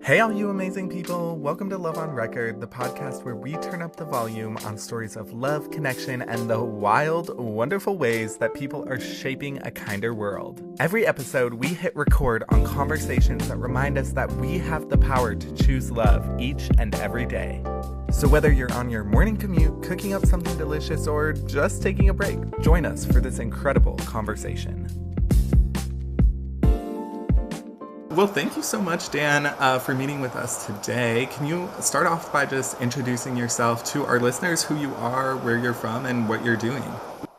Hey, all you amazing people! Welcome to Love on Record, the podcast where we turn up the volume on stories of love, connection, and the wild, wonderful ways that people are shaping a kinder world. Every episode, we hit record on conversations that remind us that we have the power to choose love each and every day. So whether you're on your morning commute, cooking up something delicious, or just taking a break, join us for this incredible conversation. Well, thank you so much, Dan, for meeting with us today. Can you start off by just introducing yourself to our listeners, who you are, where you're from, and what you're doing?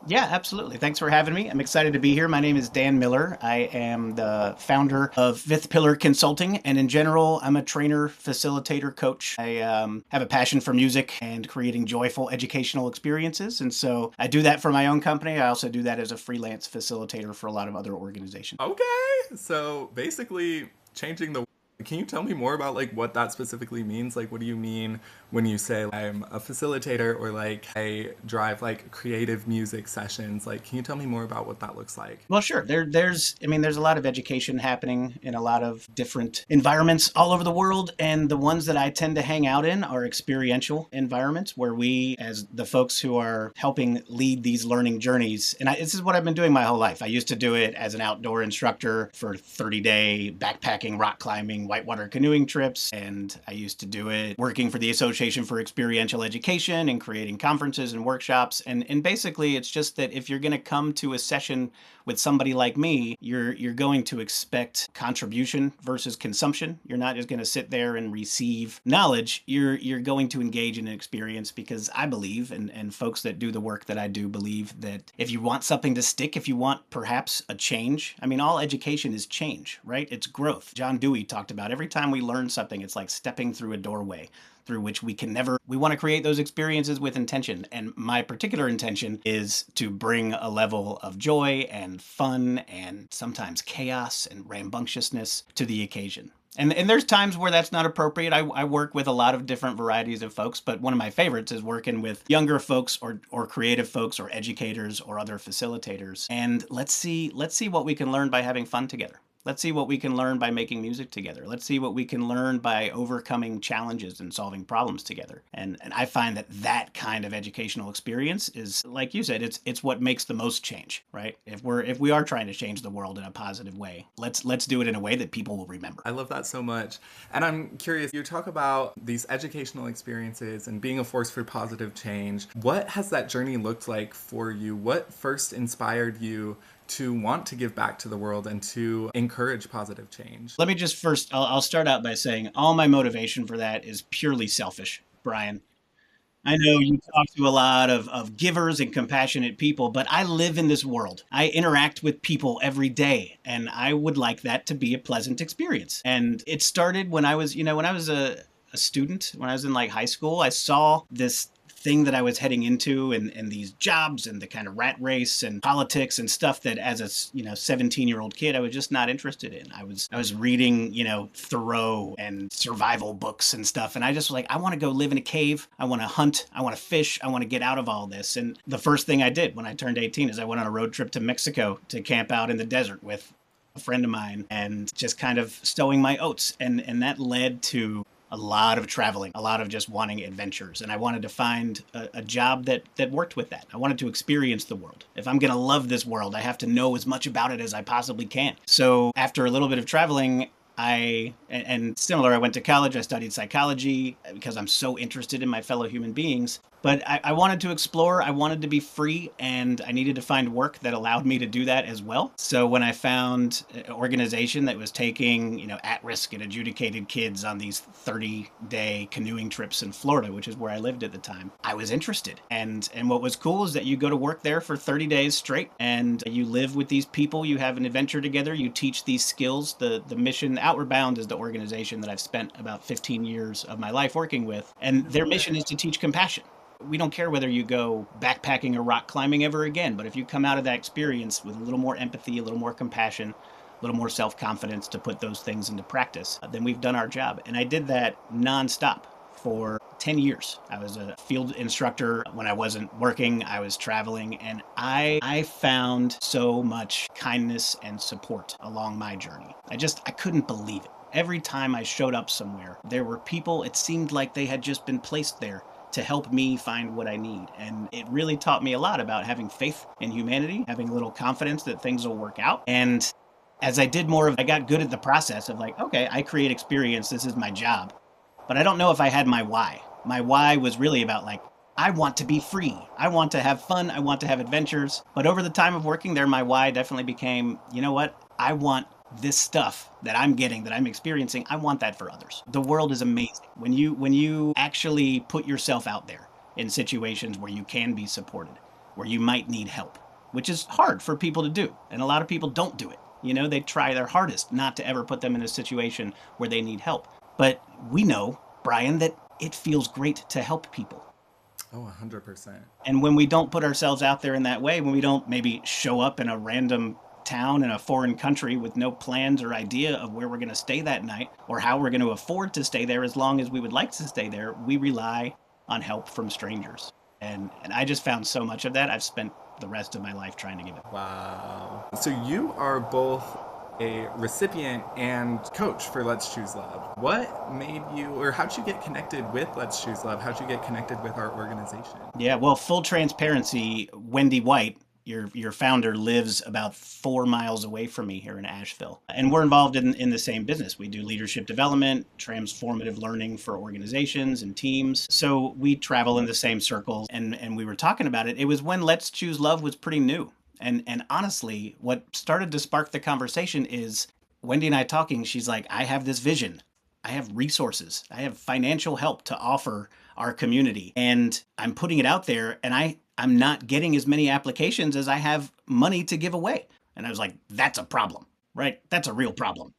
Yeah, absolutely. Thanks for having me. I'm excited to be here. My name is Dan Miller. I am the founder of Fifth Pillar Consulting, and in general, I'm a trainer, facilitator, coach. I have a passion for music and creating joyful educational experiences, and so I do that for my own company. I also do that as a freelance facilitator for a lot of other organizations. Okay, so basically changing the. Can you tell me more about what that specifically means? What do you mean when you say I'm a facilitator, or I drive creative music sessions? Can you tell me more about what that looks like? Well, sure. There's a lot of education happening in a lot of different environments all over the world. And the ones that I tend to hang out in are experiential environments where we, as the folks who are helping lead these learning journeys, and this is what I've been doing my whole life. I used to do it as an outdoor instructor for 30-day backpacking, rock climbing, whitewater canoeing trips. And I used to do it working for the Association for Experiential Education and creating conferences and workshops. And basically, it's just that if you're going to come to a session with somebody like me, you're going to expect contribution versus consumption. You're not just going to sit there and receive knowledge. You're going to engage in an experience, because I believe, and folks that do the work that I do believe, that if you want something to stick, if you want perhaps a change, all education is change, right? It's growth. John Dewey talked about every time we learn something, it's like stepping through a doorway through which we want to create those experiences with intention. And my particular intention is to bring a level of joy and fun and sometimes chaos and rambunctiousness to the occasion. And there's times where that's not appropriate. I work with a lot of different varieties of folks, but one of my favorites is working with younger folks or creative folks or educators or other facilitators. And let's see what we can learn by having fun together. Let's see what we can learn by making music together. Let's see what we can learn by overcoming challenges and solving problems together. And I find that kind of educational experience is, like you said, it's what makes the most change, right? If we are trying to change the world in a positive way, let's do it in a way that people will remember. I love that so much. And I'm curious, you talk about these educational experiences and being a force for positive change. What has that journey looked like for you? What first inspired you to want to give back to the world and to encourage positive change? Let me just first, I'll start out by saying all my motivation for that is purely selfish, Brian. I know you talk to a lot of givers and compassionate people, but I live in this world. I interact with people every day, and I would like that to be a pleasant experience. And it started when I was, a student, when I was in high school. I saw this thing that I was heading into, and these jobs and the kind of rat race and politics and stuff that as a 17-year-old kid I was just not interested in. I was reading Thoreau and survival books and stuff, and I just was like, I want to go live in a cave, I want to hunt, I want to fish, I want to get out of all this. And the first thing I did when I turned 18 is I went on a road trip to Mexico to camp out in the desert with a friend of mine and just kind of stowing my oats, and that led to a lot of traveling, a lot of just wanting adventures. And I wanted to find a job that worked with that. I wanted to experience the world. If I'm going to love this world, I have to know as much about it as I possibly can. So after a little bit of traveling, and similar, I went to college, I studied psychology because I'm so interested in my fellow human beings. But I wanted to explore, I wanted to be free, and I needed to find work that allowed me to do that as well. So when I found an organization that was taking, at-risk and adjudicated kids on these 30-day canoeing trips in Florida, which is where I lived at the time, I was interested. And what was cool is that you go to work there for 30 days straight, and you live with these people, you have an adventure together, you teach these skills. The mission, Outward Bound, is the organization that I've spent about 15 years of my life working with, and their mission is to teach compassion. We don't care whether you go backpacking or rock climbing ever again, but if you come out of that experience with a little more empathy, a little more compassion, a little more self-confidence to put those things into practice, then we've done our job. And I did that nonstop for 10 years. I was a field instructor. When I wasn't working, I was traveling, and I found so much kindness and support along my journey. I couldn't believe it. every time I showed up somewhere, there were people, it seemed like they had just been placed there to help me find what I need. And it really taught me a lot about having faith in humanity, having a little confidence that things will work out. And as I did more of, I got good at the process of like, okay, I create experience. This is my job. But I don't know if I had my why. My why was really about like, I want to be free. I want to have fun. I want to have adventures. But over the time of working there, my why definitely became, you know what? I want this stuff that I'm getting, that I'm experiencing. I want that for others. The world is amazing. When you actually put yourself out there in situations where you can be supported, where you might need help, which is hard for people to do. And a lot of people don't do it. They try their hardest not to ever put them in a situation where they need help. But we know, Brian, that it feels great to help people. Oh, 100%. And when we don't put ourselves out there in that way, when we don't maybe show up in a random town in a foreign country with no plans or idea of where we're going to stay that night or how we're going to afford to stay there as long as we would like to stay there, we rely on help from strangers. And I just found so much of that. I've spent the rest of my life trying to give it. Wow. So you are both a recipient and coach for Let's Choose Love. What made you, or how'd you get connected with Let's Choose Love? How'd you get connected with our organization? Yeah, well, full transparency, Wendy White, your founder, lives about 4 miles away from me here in Asheville. And we're involved in the same business. We do leadership development, transformative learning for organizations and teams. So we travel in the same circles, and we were talking about it. It was when Let's Choose Love was pretty new. And honestly, what started to spark the conversation is Wendy and I talking. She's like, I have this vision. I have resources. I have financial help to offer our community. And I'm putting it out there, and I'm not getting as many applications as I have money to give away. And I was like, that's a problem, right? That's a real problem.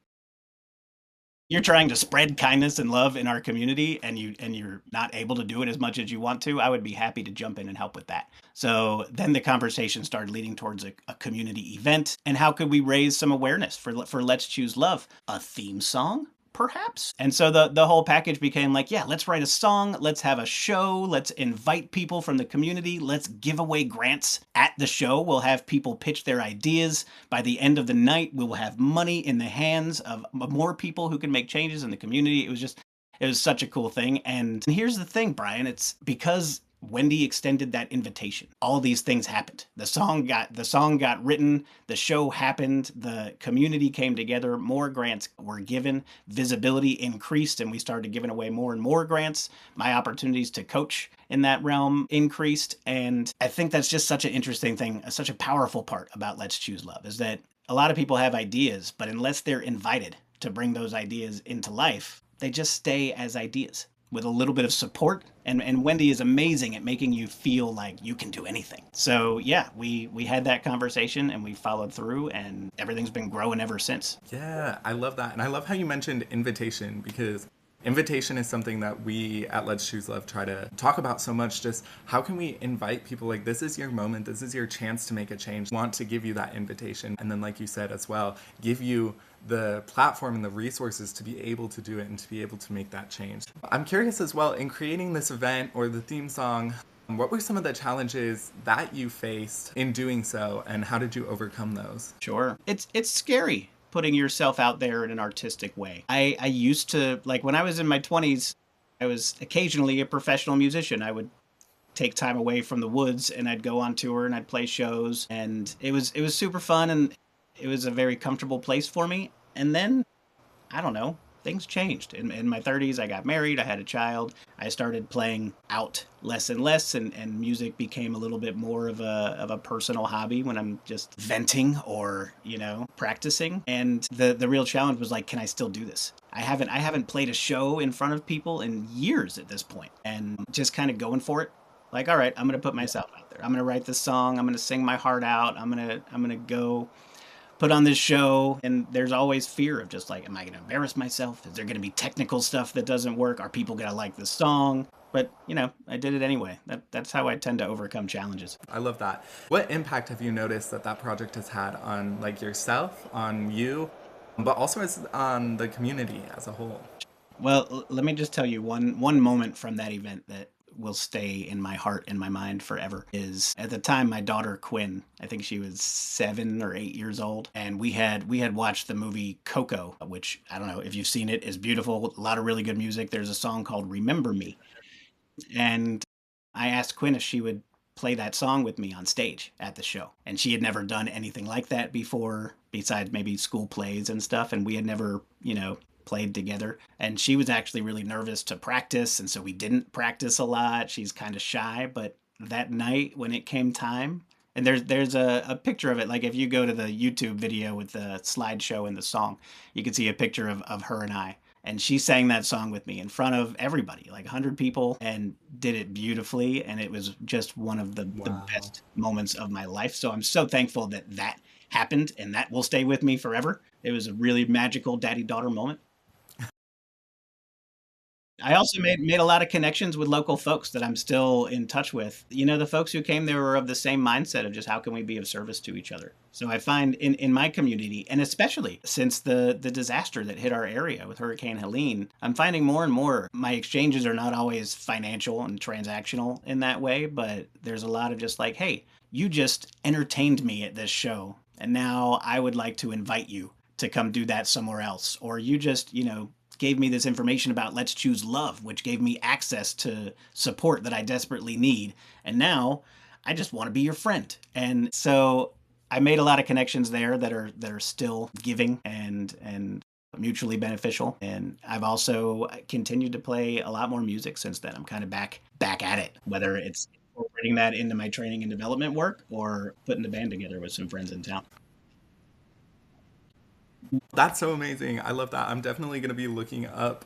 You're trying to spread kindness and love in our community, and you're not able to do it as much as you want to. I would be happy to jump in and help with that. So then the conversation started leading towards a community event, and how could we raise some awareness for Let's Choose Love? A theme song, perhaps? And so the whole package became like, yeah, let's write a song, let's have a show, let's invite people from the community, let's give away grants at the show. We'll have people pitch their ideas. By the end of the night, we will have money in the hands of more people who can make changes in the community. It was such a cool thing. And here's the thing, Brian, it's because Wendy extended that invitation. All these things happened. The song got written, the show happened, the community came together, more grants were given, visibility increased, and we started giving away more and more grants. My opportunities to coach in that realm increased. And I think that's just such an interesting thing, such a powerful part about Let's Choose Love, is that a lot of people have ideas, but unless they're invited to bring those ideas into life, they just stay as ideas with a little bit of support. And Wendy is amazing at making you feel like you can do anything. So yeah, we had that conversation and we followed through, and everything's been growing ever since. Yeah, I love that. And I love how you mentioned invitation, because invitation is something that we at Let's Choose Love try to talk about so much. Just how can we invite people, like, this is your moment, this is your chance to make a change. We want to give you that invitation. And then, like you said as well, give you the platform and the resources to be able to do it and to be able to make that change. I'm curious as well, in creating this event or the theme song, what were some of the challenges that you faced in doing so, and how did you overcome those? Sure. It's scary putting yourself out there in an artistic way. I used to, like, when I was in my 20s, I was occasionally a professional musician. I would take time away from the woods and I'd go on tour and I'd play shows, and it was super fun, and it was a very comfortable place for me. And then, I don't know, things changed. In my 30s, I got married, I had a child, I started playing out less and less, and music became a little bit more of a personal hobby when I'm just venting or, practicing. And the real challenge was like, can I still do this? I haven't played a show in front of people in years at this point, and just kind of going for it. Like, all right, I'm going to put myself out there. I'm going to write this song. I'm going to sing my heart out. I'm going to go put on this show. And there's always fear of just like, am I going to embarrass myself? Is there going to be technical stuff that doesn't work? Are people going to like the song? But, I did it anyway. That's how I tend to overcome challenges. I love that. What impact have you noticed that project has had on, like, yourself, on you, but also on the community as a whole? Well, let me just tell you one moment from that event that will stay in my heart and my mind forever is at the time my daughter Quinn, I think she was 7 or 8 years old, and we had watched the movie Coco, which I don't know if you've seen it, is beautiful, a lot of really good music. There's a song called Remember Me, and I asked Quinn if she would play that song with me on stage at the show. And she had never done anything like that before, besides maybe school plays and stuff. And we had never, played together. And she was actually really nervous to practice. And so we didn't practice a lot. She's kind of shy. But that night when it came time, and there's a picture of it. Like if you go to the YouTube video with the slideshow and the song, you can see a picture of her and I. And she sang that song with me in front of everybody, like 100 people, and did it beautifully. And it was just one of the Wow. best moments of my life. So I'm so thankful that that happened and that will stay with me forever. It was a really magical daddy daughter moment. I also made a lot of connections with local folks that I'm still in touch with. The folks who came there were of the same mindset of just how can we be of service to each other. So I find in my community, and especially since the disaster that hit our area with Hurricane Helene, I'm finding more and more my exchanges are not always financial and transactional in that way, but there's a lot of just like, hey, you just entertained me at this show, and now I would like to invite you to come do that somewhere else. Or you just, gave me this information about Let's Choose Love, which gave me access to support that I desperately need. And now I just want to be your friend. And so I made a lot of connections there that are still giving and mutually beneficial. And I've also continued to play a lot more music since then. I'm kind of back at it, whether it's incorporating that into my training and development work or putting the band together with some friends in town. That's so amazing. I love that. I'm definitely going to be looking up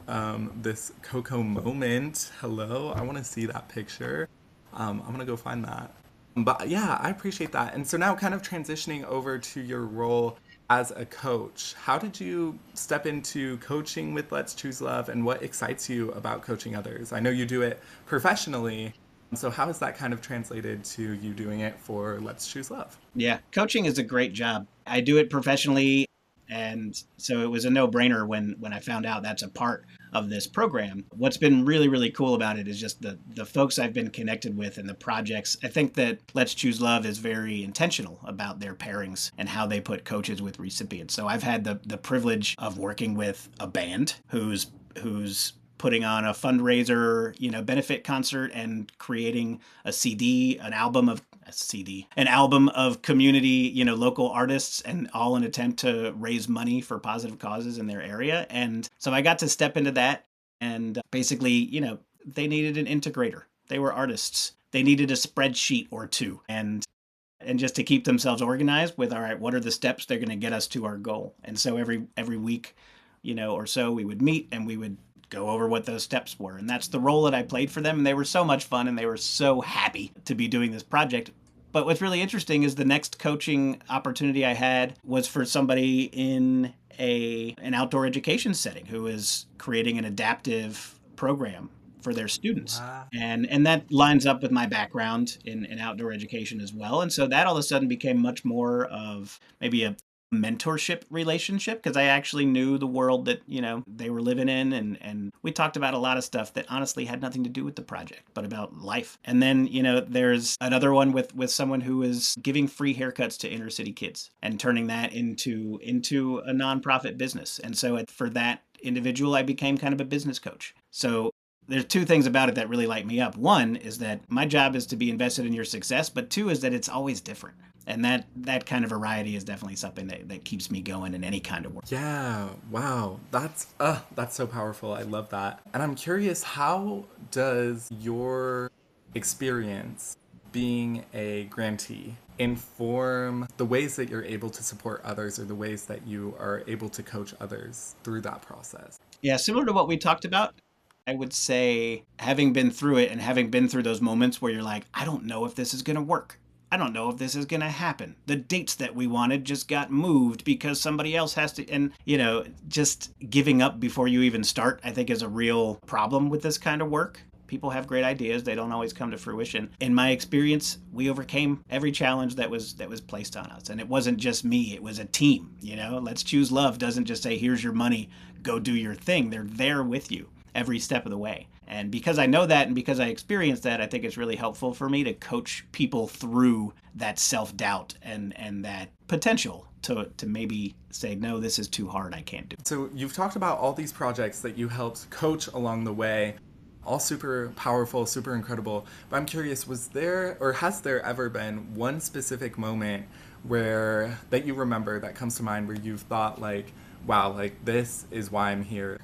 this Coco moment. Hello. I want to see that picture. I'm going to go find that. But yeah, I appreciate that. And so now, kind of transitioning over to your role as a coach, how did you step into coaching with Let's Choose Love, and what excites you about coaching others? I know you do it professionally. So, how has that kind of translated to you doing it for Let's Choose Love? Yeah, coaching is a great job. I do it professionally, and so it was a no-brainer when I found out that's a part of this program. What's been really really cool about it is just the folks I've been connected with and the projects. I think that Let's Choose Love is very intentional about their pairings and how they put coaches with recipients. So I've had the privilege of working with a band who's putting on a fundraiser, benefit concert and creating a CD, an album of community, local artists, and all an attempt to raise money for positive causes in their area. And so I got to step into that, and basically, they needed an integrator. They were artists. They needed a spreadsheet or two, and just to keep themselves organized with, all right, what are the steps they're going to get us to our goal? And so every week, or so, we would meet and we would go over what those steps were. And that's the role that I played for them. And they were so much fun and they were so happy to be doing this project. But what's really interesting is the next coaching opportunity I had was for somebody in an outdoor education setting who is creating an adaptive program for their students. Wow. And that lines up with my background in outdoor education as well. And so that all of a sudden became much more of maybe a mentorship relationship, because I actually knew the world that they were living in, and we talked about a lot of stuff that honestly had nothing to do with the project but about life. And then there's another one with someone who is giving free haircuts to inner city kids and turning that into a nonprofit business. And so for that individual I became kind of a business coach. So there's two things about it that really light me up. One is that my job is to be invested in your success, but two is that it's always different. And that kind of variety is definitely something that keeps me going in any kind of work. Yeah, wow. That's so powerful. I love that. And I'm curious, how does your experience being a grantee inform the ways that you're able to support others, or the ways that you are able to coach others through that process? Yeah, similar to what we talked about, I would say having been through it and having been through those moments where you're like, I don't know if this is going to work. I don't know if this is going to happen. The dates that we wanted just got moved because somebody else has to. And, just giving up before you even start, I think, is a real problem with this kind of work. People have great ideas. They don't always come to fruition. In my experience, we overcame every challenge that was placed on us. And it wasn't just me. It was a team. Let's Choose Love doesn't just say, here's your money, go do your thing. They're there with you every step of the way. And because I know that and because I experienced that, I think it's really helpful for me to coach people through that self-doubt and that potential to maybe say, no, this is too hard, I can't do it. So you've talked about all these projects that you helped coach along the way, all super powerful, super incredible. But I'm curious, was there or has there ever been one specific moment where that you remember that comes to mind where you've thought like, wow, like this is why I'm here?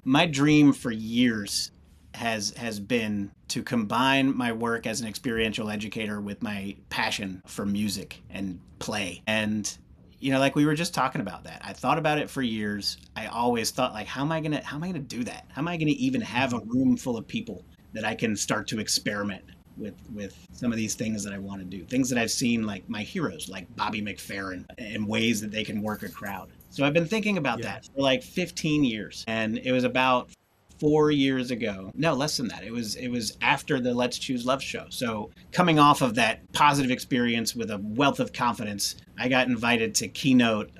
My dream for years has been to combine my work as an experiential educator with my passion for music and play. And like we were just talking about that. I thought about it for years. I always thought like how am I gonna do that? How am I gonna even have a room full of people that I can start to experiment with some of these things that I want to do. Things that I've seen like my heroes like Bobby McFerrin and ways that they can work a crowd. So I've been thinking about that for like 15 years. And it was about 4 years ago. No, less than that. It was after the Let's Choose Love show. So coming off of that positive experience with a wealth of confidence, I got invited to keynote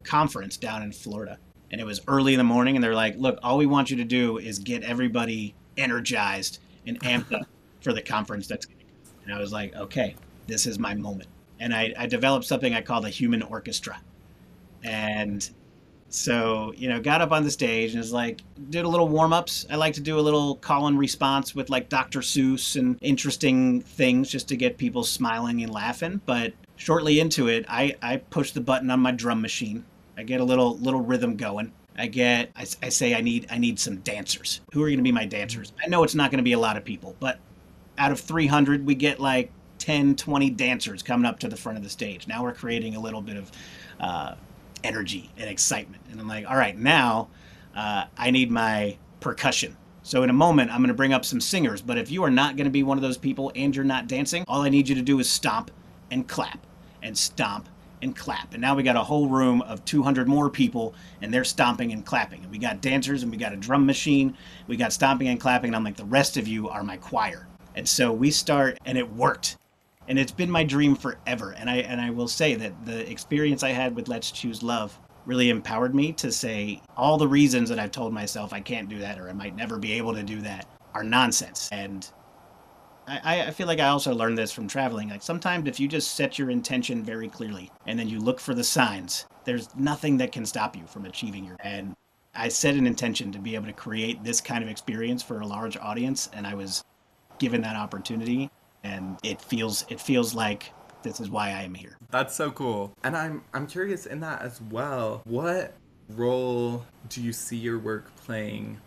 conference down in Florida. And it was early in the morning, and they're like, look, all we want you to do is get everybody energized and amped up for the conference that's going to come. And I was like, okay, this is my moment. And I developed something I called a human orchestra. And so, got up on the stage and was like, did a little warm ups. I like to do a little call and response with like Dr. Seuss and interesting things just to get people smiling and laughing. But shortly into it, I push the button on my drum machine. I get a little rhythm going. I say I need some dancers. Who are going to be my dancers? I know it's not going to be a lot of people, but out of 300, we get like 10, 20 dancers coming up to the front of the stage. Now we're creating a little bit of energy and excitement. And I'm like, all right, now I need my percussion. So in a moment, I'm going to bring up some singers. But if you are not going to be one of those people and you're not dancing, all I need you to do is stomp and clap and stomp and clap. And now we got a whole room of 200 more people and they're stomping and clapping. And we got dancers and we got a drum machine. We got stomping and clapping. And I'm like, the rest of you are my choir. And so we start, and it worked. And it's been my dream forever. And I will say that the experience I had with Let's Choose Love really empowered me to say all the reasons that I've told myself I can't do that or I might never be able to do that are nonsense. And I feel like I also learned this from traveling. Like sometimes if you just set your intention very clearly and then you look for the signs, there's nothing that can stop you from achieving your. And I set an intention to be able to create this kind of experience for a large audience, and I was given that opportunity, and it feels like this is why I am here. That's so cool. And I'm curious in that as well. What role do you see your work playing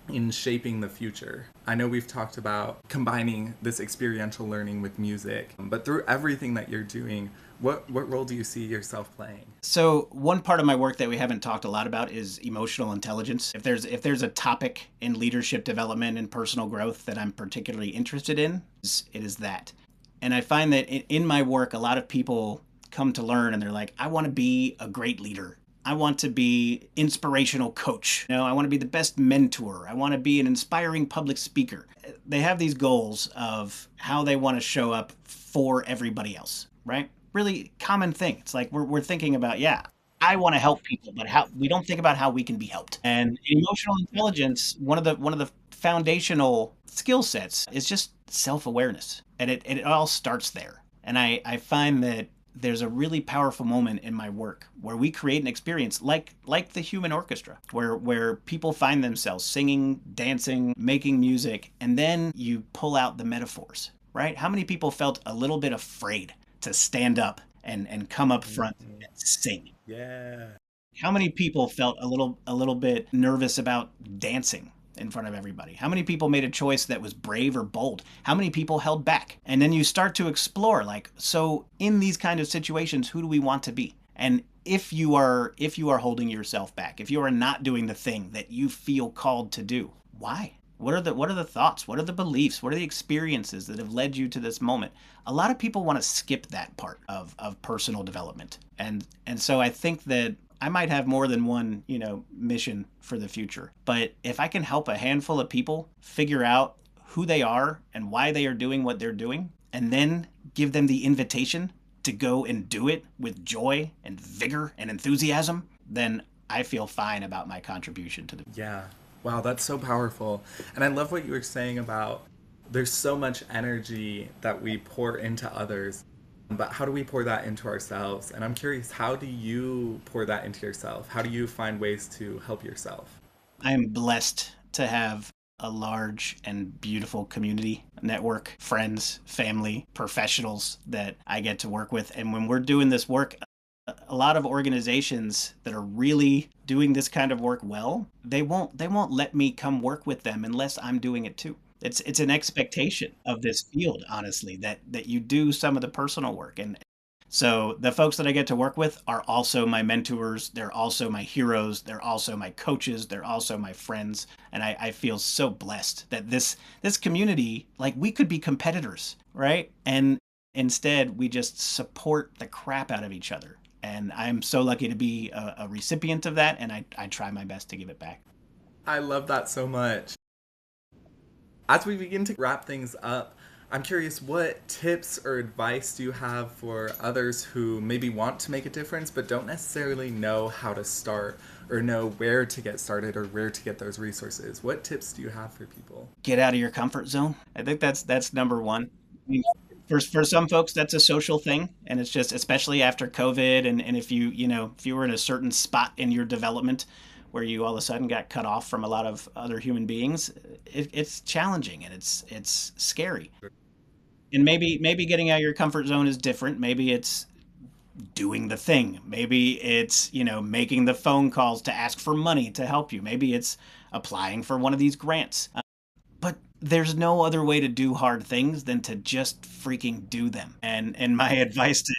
in shaping the future? I know we've talked about combining this experiential learning with music, but through everything that you're doing, what role do you see yourself playing? So one part of my work that we haven't talked a lot about is emotional intelligence. If there's a topic in leadership development and personal growth that I'm particularly interested in, it is that. And I find that in my work, a lot of people come to learn and they're like, I want to be a great leader. I want to be inspirational coach. I want to be the best mentor. I want to be an inspiring public speaker. They have these goals of how they want to show up for everybody else, right? Really common thing. It's like we're thinking about, I want to help people, but how we don't think about how we can be helped. And emotional intelligence, one of the foundational skill sets is just self-awareness. And it all starts there. And I find that there's a really powerful moment in my work where we create an experience like the human orchestra, where people find themselves singing, dancing, making music, and then you pull out the metaphors, right? How many people felt a little bit afraid to stand up and come up front and sing? Yeah. How many people felt a little bit nervous about dancing in front of everybody? How many people made a choice that was brave or bold? How many people held back? And then you start to explore, like, so in these kind of situations, who do we want to be? And if you are holding yourself back, if you are not doing the thing that you feel called to do, why? What are the thoughts? What are the beliefs? What are the experiences that have led you to this moment? A lot of people want to skip that part of personal development. And so I think that I might have more than one, mission for the future. But if I can help a handful of people figure out who they are and why they are doing what they're doing, and then give them the invitation to go and do it with joy and vigor and enthusiasm, then I feel fine about my contribution to the. Yeah. Wow, that's so powerful. And I love what you were saying about there's so much energy that we pour into others, but how do we pour that into ourselves? And I'm curious, how do you pour that into yourself? How do you find ways to help yourself? I am blessed to have a large and beautiful community network, friends, family, professionals that I get to work with. And when we're doing this work, a lot of organizations that are really doing this kind of work well, they won't let me come work with them unless I'm doing it too. It's an expectation of this field, honestly, that you do some of the personal work. And so the folks that I get to work with are also my mentors. They're also my heroes. They're also my coaches. They're also my friends. And I feel so blessed that this community, like we could be competitors, right? And instead we just support the crap out of each other. And I'm so lucky to be a recipient of that. And I try my best to give it back. I love that so much. As we begin to wrap things up, I'm curious, what tips or advice do you have for others who maybe want to make a difference but don't necessarily know how to start or know where to get started or where to get those resources? What tips do you have for people? Get out of your comfort zone. I think that's number one. I mean, for some folks, that's a social thing, and it's just especially after COVID, and if if you were in a certain spot in your development where you all of a sudden got cut off from a lot of other human beings, it's challenging and it's scary. And maybe getting out of your comfort zone is different. Maybe it's doing the thing. Maybe it's, making the phone calls to ask for money to help you. Maybe it's applying for one of these grants. But there's no other way to do hard things than to just freaking do them. And my advice to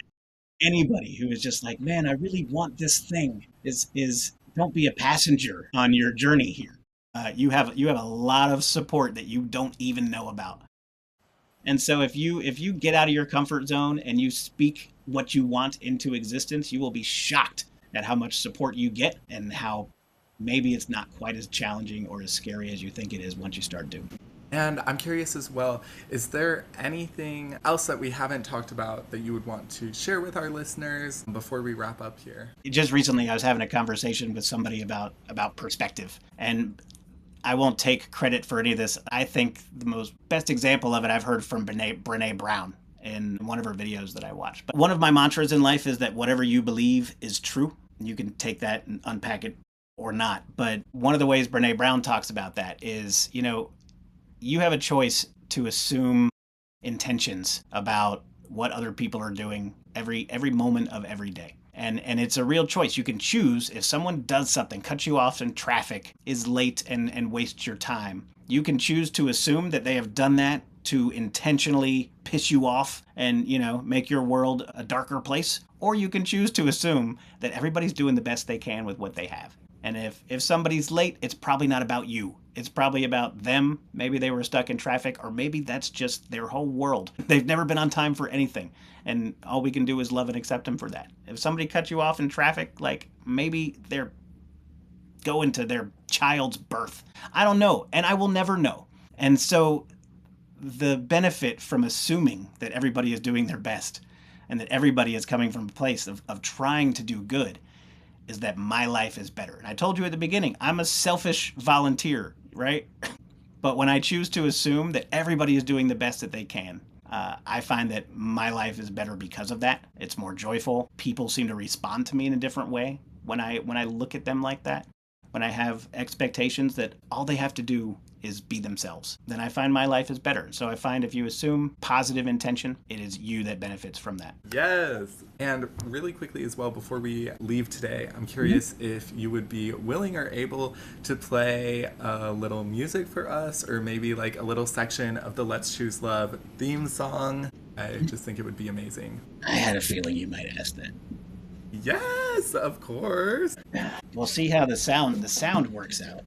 anybody who is just like, man, I really want this thing is don't be a passenger on your journey here. You have a lot of support that you don't even know about. And so if you get out of your comfort zone and you speak what you want into existence, you will be shocked at how much support you get and how maybe it's not quite as challenging or as scary as you think it is once you start doing it. And I'm curious as well, is there anything else that we haven't talked about that you would want to share with our listeners before we wrap up here? Just recently I was having a conversation with somebody about perspective. And I won't take credit for any of this. I think the most best example of it I've heard from Brene Brown in one of her videos that I watched. But one of my mantras in life is that whatever you believe is true. You can take that and unpack it or not. But one of the ways Brene Brown talks about that is, you have a choice to assume intentions about what other people are doing every moment of every day. And it's a real choice. You can choose if someone does something, cuts you off in traffic, is late and wastes your time. You can choose to assume that they have done that to intentionally piss you off and, make your world a darker place. Or you can choose to assume that everybody's doing the best they can with what they have. And if somebody's late, it's probably not about you. It's probably about them. Maybe they were stuck in traffic, or maybe that's just their whole world. They've never been on time for anything. And all we can do is love and accept them for that. If somebody cuts you off in traffic, like maybe they're going to their child's birth. I don't know. And I will never know. And so the benefit from assuming that everybody is doing their best and that everybody is coming from a place of trying to do good is that my life is better. And I told you at the beginning, I'm a selfish volunteer, right? But when I choose to assume that everybody is doing the best that they can, I find that my life is better because of that. It's more joyful. People seem to respond to me in a different way when I look at them like that. When I have expectations that all they have to do is be themselves, then I find my life is better. So I find if you assume positive intention, it is you that benefits from that. Yes. And really quickly as well, before we leave today, I'm curious if you would be willing or able to play a little music for us, or maybe like a little section of the Let's Choose Love theme song. I just think it would be amazing. I had a feeling you might ask that. Yes, of course. We'll see how the sound works out.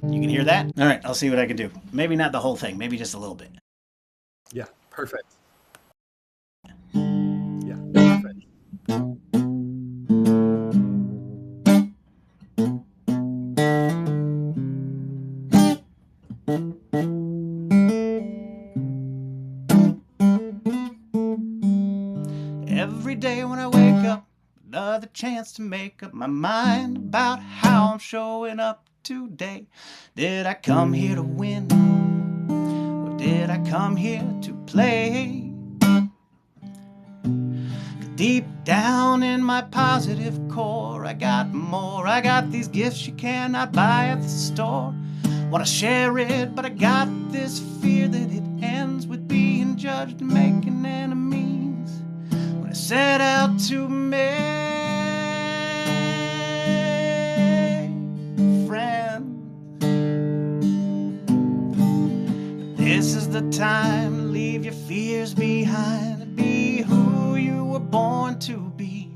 You can hear that? All right, I'll see what I can do. Maybe not the whole thing, maybe just a little bit. Yeah, perfect. Yeah, perfect. Every day when I wake up, another chance to make up my mind about how I'm showing up today? Did I come here to win? Or did I come here to play? Deep down in my positive core, I got more. I got these gifts you cannot buy at the store. Wanna share it, but I got this fear that it ends with being judged and making enemies. When I set out to make friends, this is the time to leave your fears behind and be who you were born to be.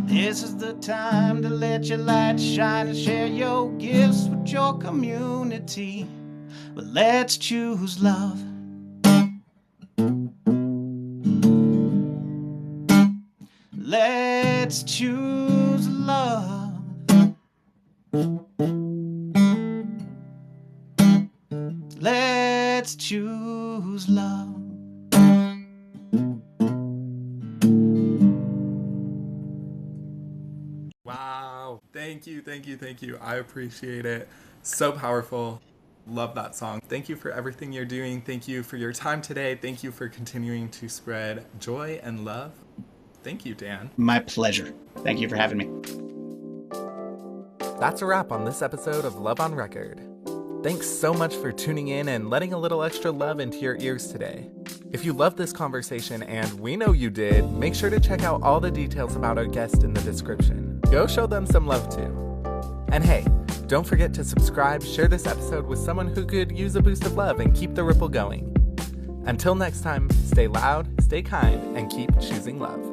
This is the time to let your light shine and share your gifts with your community. But let's choose love. Let's choose love. Let's choose love. Wow. Thank you, thank you, thank you. I appreciate it. So powerful. Love that song. Thank you for everything you're doing. Thank you for your time today. Thank you for continuing to spread joy and love. Thank you, Dan. My pleasure. Thank you for having me. That's a wrap on this episode of Love on Record. Thanks so much for tuning in and letting a little extra love into your ears today. If you loved this conversation, and we know you did, make sure to check out all the details about our guest in the description. Go show them some love too. And hey, don't forget to subscribe, share this episode with someone who could use a boost of love, and keep the ripple going. Until next time, stay loud, stay kind, and keep choosing love.